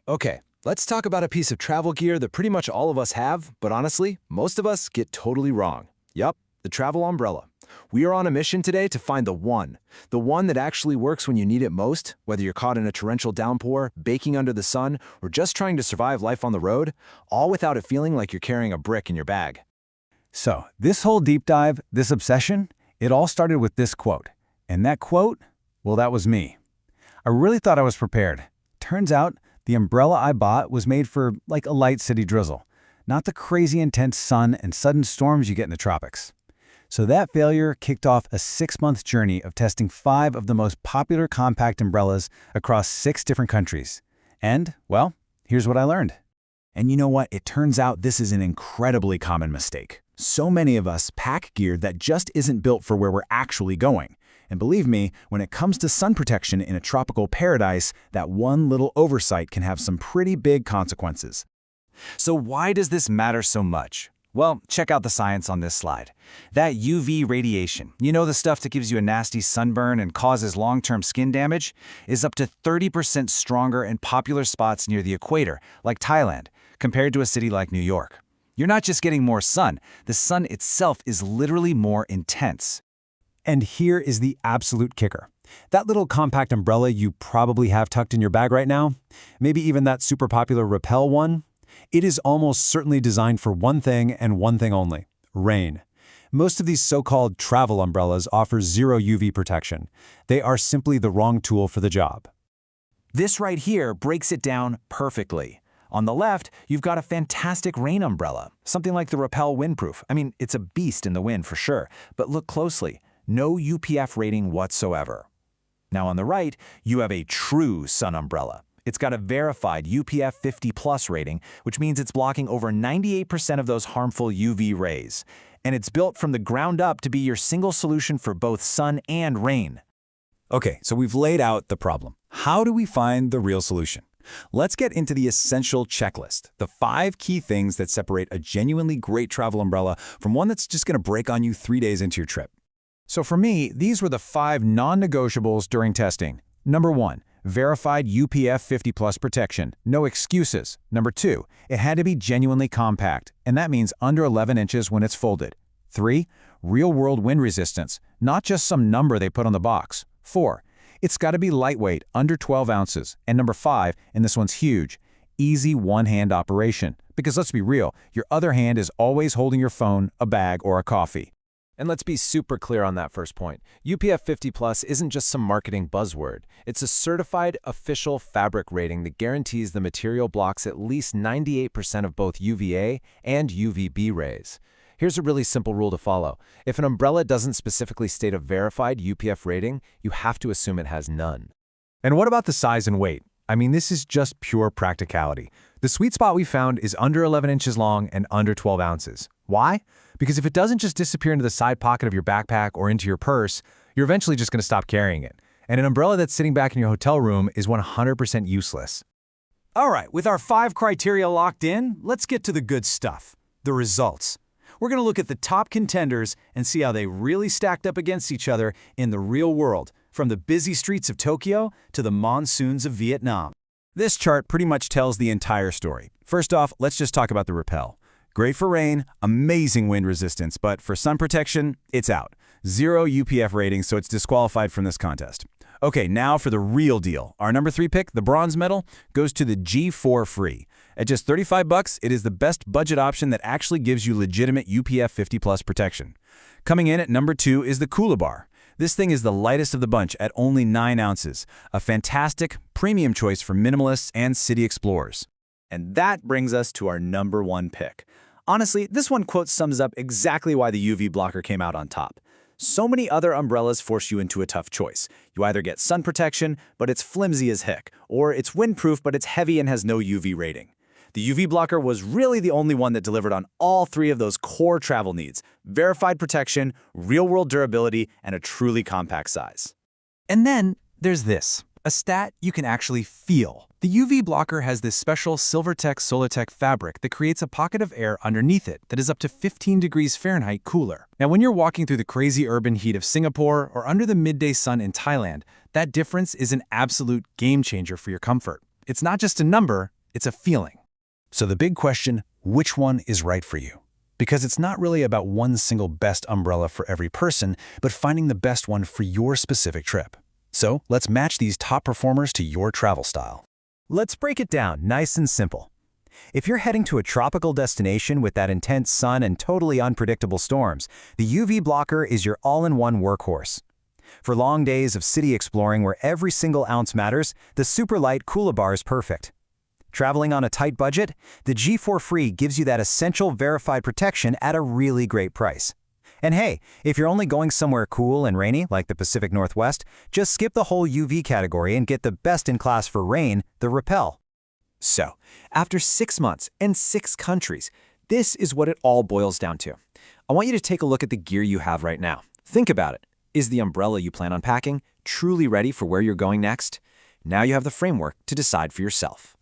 Okay, let's talk about a piece of travel gear that pretty much all of us have, but honestly, most of us get totally wrong. Yup, the travel umbrella. We are on a mission today to find the one that actually works when you need it most, whether you're caught in a torrential downpour, baking under the sun, or just trying to survive life on the road, all without it feeling like you're carrying a brick in your bag. So, this whole deep dive, this obsession, it all started with this quote. And that quote, well, that was me. I really thought I was prepared. Turns out, the umbrella I bought was made for like a light city drizzle, not the crazy intense sun and sudden storms you get in the tropics. So that failure kicked off a 6-month journey of testing 5 of the most popular compact umbrellas across 6 different countries. And, well, here's what I learned. And you know what? It turns out this is an incredibly common mistake. So many of us pack gear that just isn't built for where we're actually going. And believe me, when it comes to sun protection in a tropical paradise, that one little oversight can have some pretty big consequences. So why does this matter so much? Well, check out the science on this slide. That UV radiation, you know, the stuff that gives you a nasty sunburn and causes long-term skin damage, is up to 30% stronger in popular spots near the equator, like Thailand, compared to a city like New York. You're not just getting more sun, the sun itself is literally more intense. And here is the absolute kicker. That little compact umbrella you probably have tucked in your bag right now, maybe even that super popular Repel one, it is almost certainly designed for one thing and one thing only: rain. Most of these so-called travel umbrellas offer zero UV protection. They are simply the wrong tool for the job. This right here breaks it down perfectly. On the left, you've got a fantastic rain umbrella, something like the Repel Windproof. I mean, it's a beast in the wind for sure, but look closely. No UPF rating whatsoever. Now on the right, you have a true sun umbrella. It's got a verified UPF 50+ rating, which means it's blocking over 98% of those harmful UV rays. And it's built from the ground up to be your single solution for both sun and rain. Okay, so we've laid out the problem. How do we find the real solution? Let's get into the essential checklist, the 5 key things that separate a genuinely great travel umbrella from one that's just going to break on you 3 days into your trip. So for me, these were the 5 non-negotiables during testing. Number 1, verified UPF 50+ protection. No excuses. Number 2, it had to be genuinely compact, and that means under 11 inches when it's folded. 3, real-world wind resistance, not just some number they put on the box. 4, it's got to be lightweight, under 12 ounces. And number 5, and this one's huge, easy one-hand operation. Because let's be real, your other hand is always holding your phone, a bag, or a coffee. And let's be super clear on that first point. UPF 50+ isn't just some marketing buzzword. It's a certified official fabric rating that guarantees the material blocks at least 98% of both UVA and UVB rays. Here's a really simple rule to follow. If an umbrella doesn't specifically state a verified UPF rating, you have to assume it has none. And what about the size and weight? I mean, this is just pure practicality. The sweet spot we found is under 11 inches long and under 12 ounces. Why? Because if it doesn't just disappear into the side pocket of your backpack or into your purse, you're eventually just going to stop carrying it. And an umbrella that's sitting back in your hotel room is 100% useless. All right, with our 5 criteria locked in, let's get to the good stuff, the results. We're going to look at the top contenders and see how they really stacked up against each other in the real world, from the busy streets of Tokyo to the monsoons of Vietnam. This chart pretty much tells the entire story. First off, let's just talk about the Repel. Great for rain, amazing wind resistance, but for sun protection, it's out. Zero UPF rating, so it's disqualified from this contest. Okay, now for the real deal. Our number 3 pick, the bronze medal, goes to the G4 Free. At just $35, it is the best budget option that actually gives you legitimate UPF 50+ protection. Coming in at number 2 is the Coolabar. This thing is the lightest of the bunch at only 9 ounces. A fantastic, premium choice for minimalists and city explorers. And that brings us to our number 1 pick. Honestly, this one quote sums up exactly why the UV blocker came out on top. So many other umbrellas force you into a tough choice. You either get sun protection, but it's flimsy as heck, or it's windproof, but it's heavy and has no UV rating. The UV blocker was really the only one that delivered on all 3 of those core travel needs: verified protection, real-world durability, and a truly compact size. And then there's this, a stat you can actually feel. The UV blocker has this special Silvertech Solitech fabric that creates a pocket of air underneath it that is up to 15 degrees Fahrenheit cooler. Now, when you're walking through the crazy urban heat of Singapore or under the midday sun in Thailand, that difference is an absolute game changer for your comfort. It's not just a number, It's a feeling. So the big question, which one is right for you? Because it's not really about one single best umbrella for every person, but finding the best one for your specific trip. So let's match these top performers to your travel style. Let's break it down nice and simple. If you're heading to a tropical destination with that intense sun and totally unpredictable storms, the UV blocker is your all-in-one workhorse. For long days of city exploring where every single ounce matters, the super light Coolabar is perfect. Traveling on a tight budget, the G4 Free gives you that essential verified protection at a really great price. And hey, if you're only going somewhere cool and rainy, like the Pacific Northwest, just skip the whole UV category and get the best in class for rain, the Repel. So, after 6 months and 6 countries, this is what it all boils down to. I want you to take a look at the gear you have right now. Think about it. Is the umbrella you plan on packing truly ready for where you're going next? Now you have the framework to decide for yourself.